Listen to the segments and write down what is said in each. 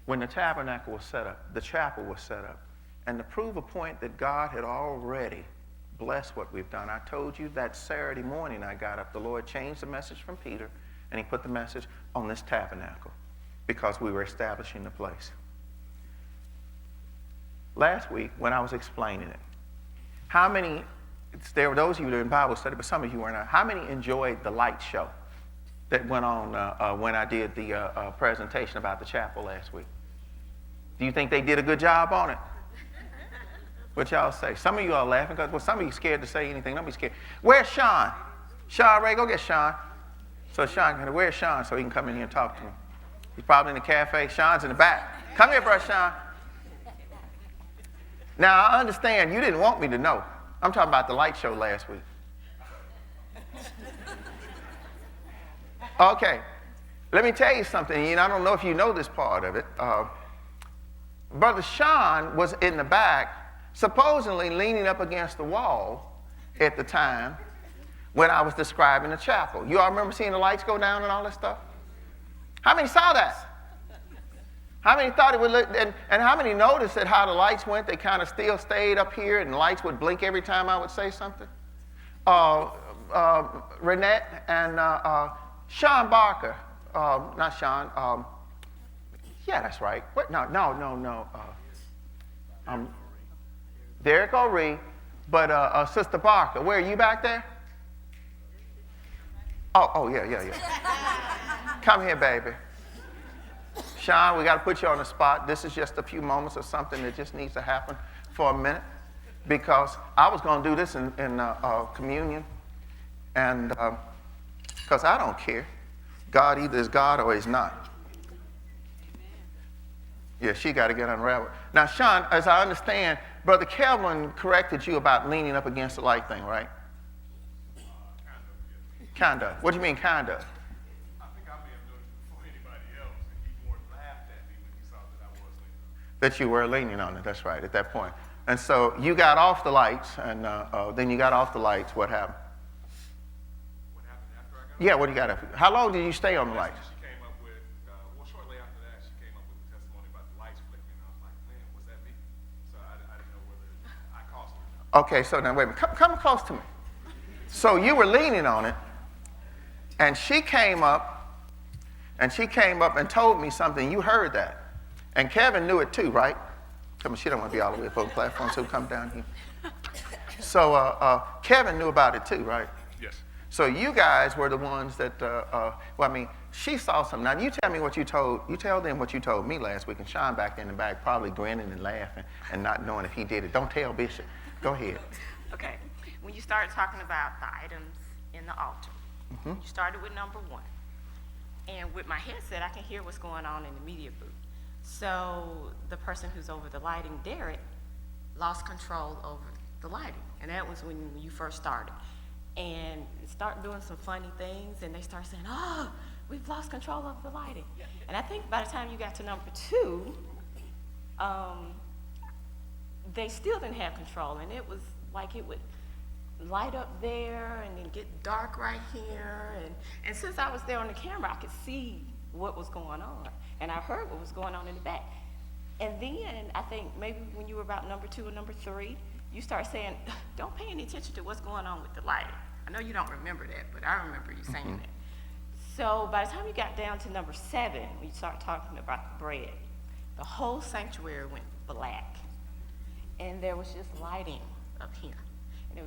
When the tabernacle was set up, the chapel was set up, and to prove a point that God had already blessed what we've done, I told you that Saturday morning I got up, the Lord changed the message from Peter, and he put the message on this tabernacle because we were establishing the place. Last week, when I was explaining it, how many, there were those of you that were in Bible study, but some of you were not, how many enjoyed the light show that went on when I did the presentation about the chapel last week? Do you think they did a good job on it? What y'all say? Some of you are laughing because, well, some of you scared to say anything. Don't be scared. Where's Sean? Sean Ray, go get Sean. So Sean, where's Sean so he can come in here and talk to me? He's probably in the cafe. Sean's in the back. Come here, bro, Sean. Now, I understand you didn't want me to know. I'm talking about the light show last week. Okay, let me tell you something. And I don't know if you know this part of it. Brother Sean was in the back, supposedly leaning up against the wall at the time when I was describing the chapel. You all remember seeing the lights go down and all that stuff? How many saw that? How many thought it would look, and how many noticed that how the lights went, they kind of still stayed up here and the lights would blink every time I would say something? Renette and Sean Barker, not Sean, yeah, that's right. What? No. Derek O'Ree, but Sister Barker. Where are you back there? Oh, yeah. Come here, baby. Sean, we got to put you on the spot. This is just a few moments of something that just needs to happen for a minute, because I was going to do this in communion, and because I don't care. God either is God or he's not. Yeah, she got to get unraveled. Now, Sean, as I understand, Brother Kelvin corrected you about leaning up against the light thing, right? Kind of. What do you mean, kind of? I think I may have noticed it before anybody else, and he more laughed at me when he saw that I was leaning on it. That you were leaning on it, that's right, at that point. And so you got off the lights, and then you got off the lights. What happened? What happened after I got Yeah, what do you got after? How long did you stay on the lights? She came up with, shortly after that, she came up with the testimony about the lights flickering. I was like, man, was that me? So I didn't know whether I caused her or not. Okay, so now wait a minute. Come close to me. So you were leaning on it, and she came up and told me something. You heard that. And Kevin knew it too, right? Come on, she don't want to be all the way up on the platform, so come down here. So Kevin knew about it too, right? Yes. So you guys were the ones that, she saw something. Now you tell them what you told me last week, and Sean back in the back probably grinning and laughing and not knowing if he did it. Don't tell Bishop. Go ahead. Okay. When you started talking about the items in the altar, you started with number 1. And with my headset, I can hear what's going on in the media booth. So the person who's over the lighting, Derek, lost control over the lighting. And that was when you first started. And start doing some funny things, and they start saying, oh, we've lost control of the lighting. And I think by the time you got to number 2, they still didn't have control. And it was like it would light up there and then get dark right here. And since I was there on the camera, I could see what was going on. And I heard what was going on in the back. And then I think maybe when you were about number 2 or number 3, you start saying, don't pay any attention to what's going on with the lighting. I know you don't remember that, but I remember you saying that. So by the time you got down to number 7, when you start talking about the bread, the whole sanctuary went black. And there was just lighting up here. And it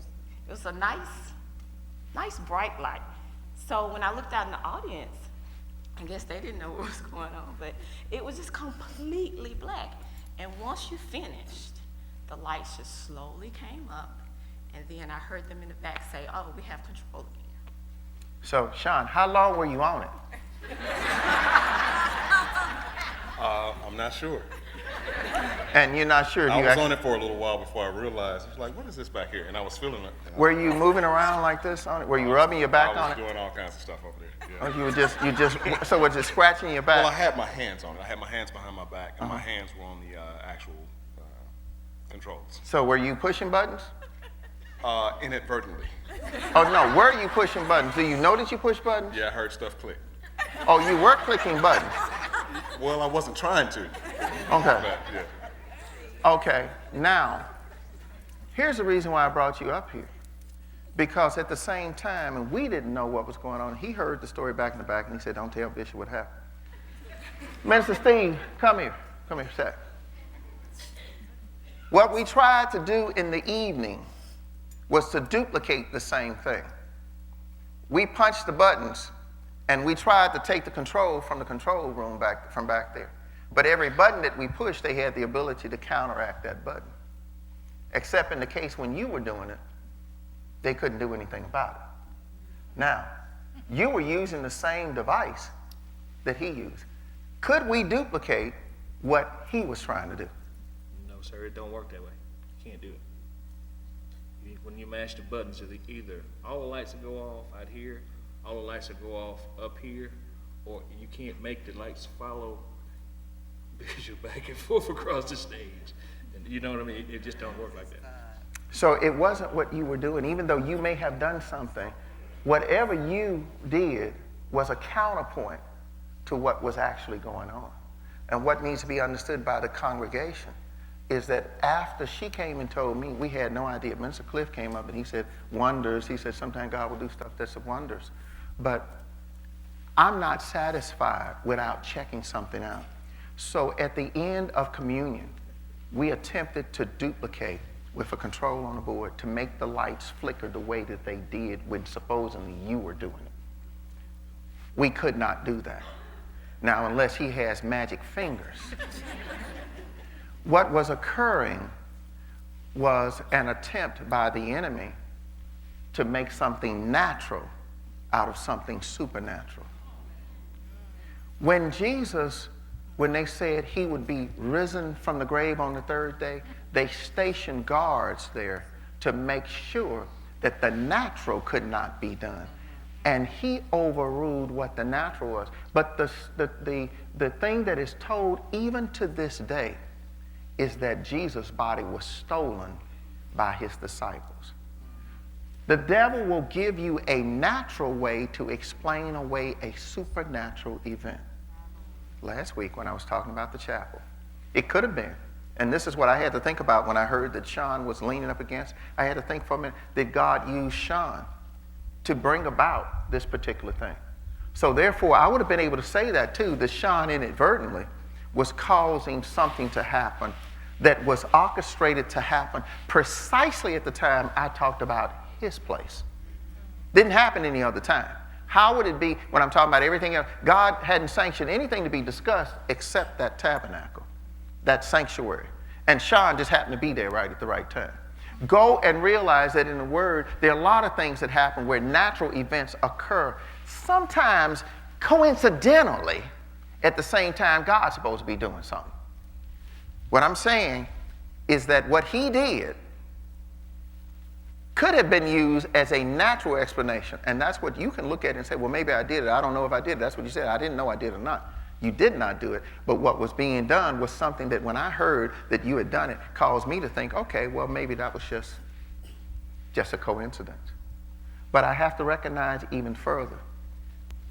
was a nice bright light. So when I looked out in the audience, I guess they didn't know what was going on, but it was just completely black. And once you finished, the lights just slowly came up, and then I heard them in the back say, oh, we have control again. So, Sean, how long were you on it? I'm not sure. And you're not sure if I you was actually, on it for a little while before I realized. I was like, what is this back here? And I was feeling it. were you moving around like this on it? Were you rubbing your back on I it? was doing all kinds of stuff over there. Or Yeah. you just, so was it scratching your Well, I back? had my hands on it. I had my hands behind my back, and my hands were on the actual controls. So were you pushing buttons? Inadvertently. Oh no, were you pushing buttons? Do you know that you push buttons? Yeah, I heard stuff click. Oh, you were clicking buttons. Well, I wasn't trying to. Okay. But, yeah. Okay, now, here's the reason why I brought you up here. Because at the same time, and we didn't know what was going on, he heard the story back in the back, and he said, don't tell Bishop what happened. Minister Steve, come here. Come here a sec. What we tried to do in the evening was to duplicate the same thing. We punched the buttons, and we tried to take the control from the control room from back there. But every button that we pushed, they had the ability to counteract that button. Except in the case when you were doing it, they couldn't do anything about it. Now, you were using the same device that he used. Could we duplicate what he was trying to do? No, sir, it don't work that way. You can't do it. When you mash the buttons, either all the lights will go off out here, all the lights will go off up here, or you can't make the lights follow Bishop back and forth across the stage. And you know what I mean? It just don't work like that. So it wasn't what you were doing, even though you may have done something. Whatever you did was a counterpoint to what was actually going on. And what needs to be understood by the congregation is that after she came and told me, we had no idea. Minister Cliff came up and he said, wonders. He said, sometimes God will do stuff that's of wonders. But I'm not satisfied without checking something out. So at the end of communion, we attempted to duplicate with a control on the board to make the lights flicker the way that they did when supposedly you were doing it. We could not do that. Now, unless he has magic fingers. What was occurring was an attempt by the enemy to make something natural out of something supernatural. When they said he would be risen from the grave on the third day, they stationed guards there to make sure that the natural could not be done. And he overruled what the natural was. But the thing that is told even to this day is that Jesus' body was stolen by his disciples. The devil will give you a natural way to explain away a supernatural event. Last week when I was talking about the chapel, it could have been, and this is what I had to think about when I heard that Sean was leaning up against, I had to think for a minute, did God use Sean to bring about this particular thing? So therefore, I would have been able to say that too, that Sean inadvertently was causing something to happen that was orchestrated to happen precisely at the time I talked about his place. Didn't happen any other time. How would it be when I'm talking about everything else? God hadn't sanctioned anything to be discussed except that tabernacle, that sanctuary. And Sean just happened to be there right at the right time. Go and realize that in the Word, there are a lot of things that happen where natural events occur, sometimes coincidentally, at the same time God's supposed to be doing something. What I'm saying is that what he did could have been used as a natural explanation. And that's what you can look at and say, well, maybe I did it. I don't know if I did it. That's what you said. I didn't know I did or not. You did not do it. But what was being done was something that when I heard that you had done it, caused me to think, okay, well, maybe that was just a coincidence. But I have to recognize even further,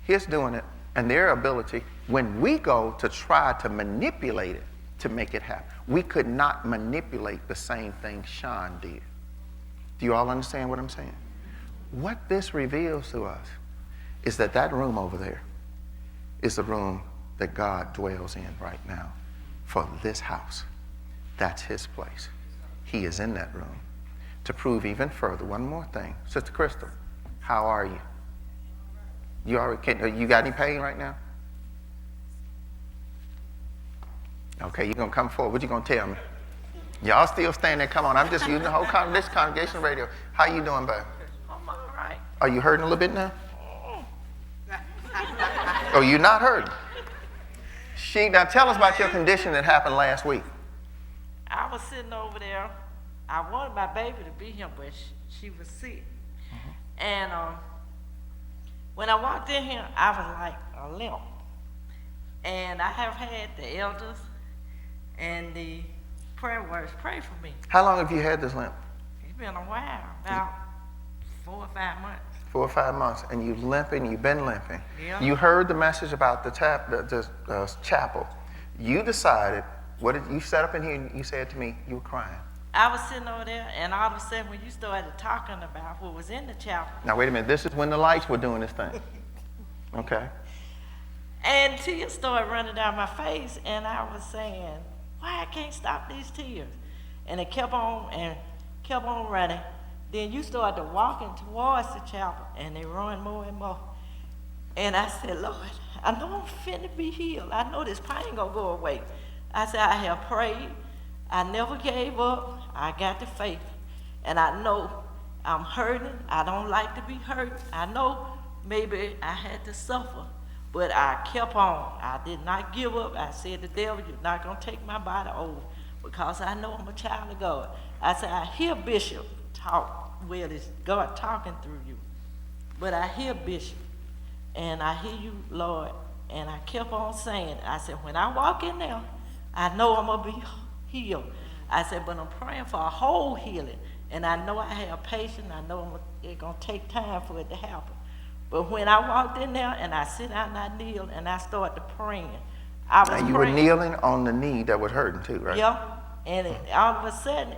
his doing it and their ability, when we go to try to manipulate it to make it happen, we could not manipulate the same thing Sean did. Do you all understand what I'm saying? What this reveals to us is that that room over there is the room that God dwells in right now for this house. That's his place. He is in that room. To prove even further, one more thing. Sister Crystal, how are you? You got any pain right now? Okay, you're going to come forward. What you going to tell me? Y'all still standing there? Come on, I'm just using the whole this congregation radio. How you doing, babe? I'm all right. Are you hurting a little bit now? Oh, you're not hurting? Now tell us about your condition that happened last week. was sitting over there. I wanted my baby to be here, but she was sick. And when I walked in here, I was like a limp. And I have had the elders and the prayer warriors pray for me. How long have you had this limp? It's been a while, about 4 or 5 months. 4 or 5 months, and you've been limping. Yeah. You heard the message about the chapel. You decided, what did you sat up in here and you said to me, you were crying. I was sitting over there, and all of a sudden, when you started talking about what was in the chapel, Now wait a minute, this is when the lights were doing this thing. Okay. and tears started running down my face, and I was saying, why I can't stop these tears? And it kept on running. Then you started walking towards the chapel, and they run more and more. And I said, Lord, I know I'm finna be healed. I know this pain gonna go away. I said, I have prayed. I never gave up. I got the faith. And I know I'm hurting. I don't like to be hurt. I know maybe I had to suffer, but I kept on. I did not give up. I said, the devil, you're not gonna take my body over, because I know I'm a child of God. I said, I hear Bishop talk. Well, it's God talking through you. But I hear Bishop, and I hear you, Lord. And I kept on saying, I said, when I walk in there, I know I'm going to be healed. I said, but I'm praying for a whole healing. And I know I have patience. I know it's going to take time for it to happen. But when I walked in there, and I sit down and I kneel, and I started praying, I was Now you praying. were kneeling on the knee that was hurting too, right? Yeah, and all of a sudden,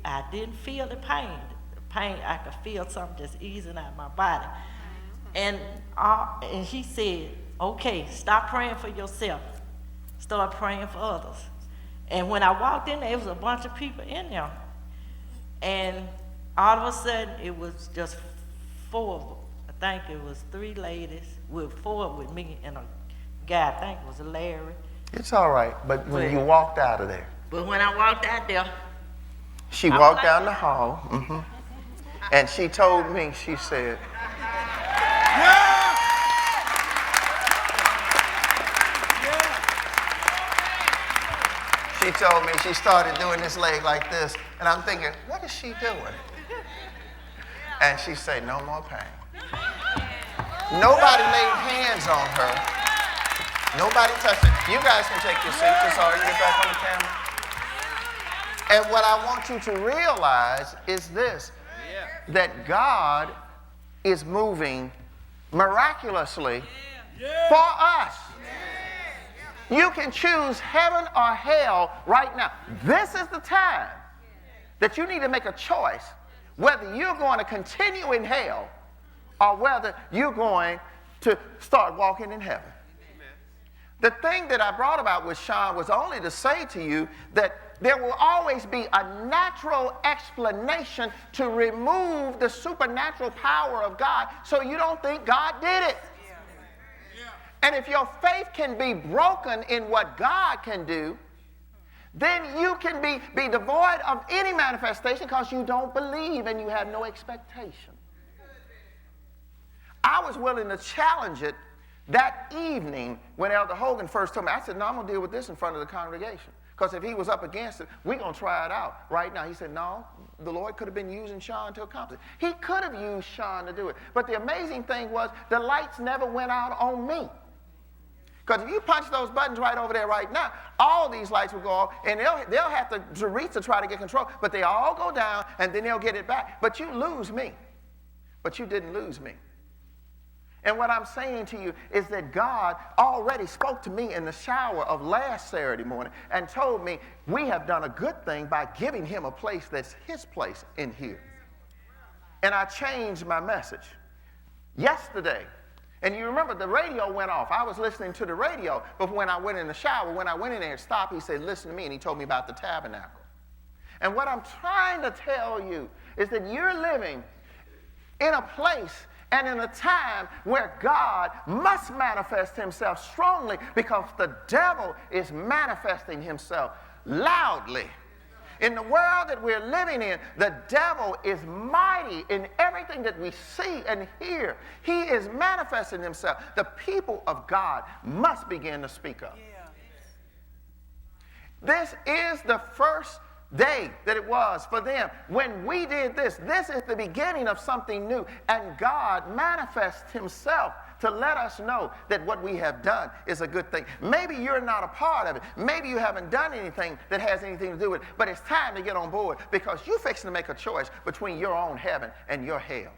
I didn't feel the pain. The pain, I could feel something just easing out my body. And he said, okay, stop praying for yourself. Start praying for others. And when I walked in there, was a bunch of people in there. And all of a sudden, it was just 4 of them. I think it was 3 ladies, with 4 with me, and a guy, I think it was Larry. It's all right, but when you walked out of there, But when I walked out there, she I was walked like- down the hall, and she told me, she said, she told me she started doing this leg like this, and I'm thinking, what is she doing? And she said, no more pain. Nobody laid hands on her. Nobody touched it. You guys can take your seats. It's all right. Get back on the camera. And what I want you to realize is this, that God is moving miraculously for us. You can choose heaven or hell right now. This is the time that you need to make a choice whether you're going to continue in hell or whether you're going to start walking in heaven. The thing that I brought about with Sean was only to say to you that there will always be a natural explanation to remove the supernatural power of God so you don't think God did it. And if your faith can be broken in what God can do, then you can be devoid of any manifestation because you don't believe and you have no expectation. I was willing to challenge it that evening when Elder Hogan first told me. I said, no, I'm going to deal with this in front of the congregation. Because if he was up against it, we're going to try it out right now. He said, no, the Lord could have been using Sean to accomplish it. He could have used Sean to do it. But the amazing thing was the lights never went out on me. Because if you punch those buttons right over there right now, all these lights will go off, and they'll have to reach to try to get control. But they all go down, and then they'll get it back. But you lose me. But you didn't lose me. And what I'm saying to you is that God already spoke to me in the shower of last Saturday morning and told me we have done a good thing by giving him a place that's his place in here. And I changed my message yesterday. And you remember the radio went off. I was listening to the radio, but when I went in the shower, when I went in there and stopped, he said, listen to me, and he told me about the tabernacle. And what I'm trying to tell you is that you're living in a place and in a time where God must manifest himself strongly because the devil is manifesting himself loudly. In the world that we're living in, the devil is mighty in everything that we see and hear. He is manifesting himself. The people of God must begin to speak up. This is the first day that it was for them. When we did this, this is the beginning of something new. And God manifests himself to let us know that what we have done is a good thing. Maybe you're not a part of it. Maybe you haven't done anything that has anything to do with it. But it's time to get on board, because you're fixing to make a choice between your own heaven and your hell.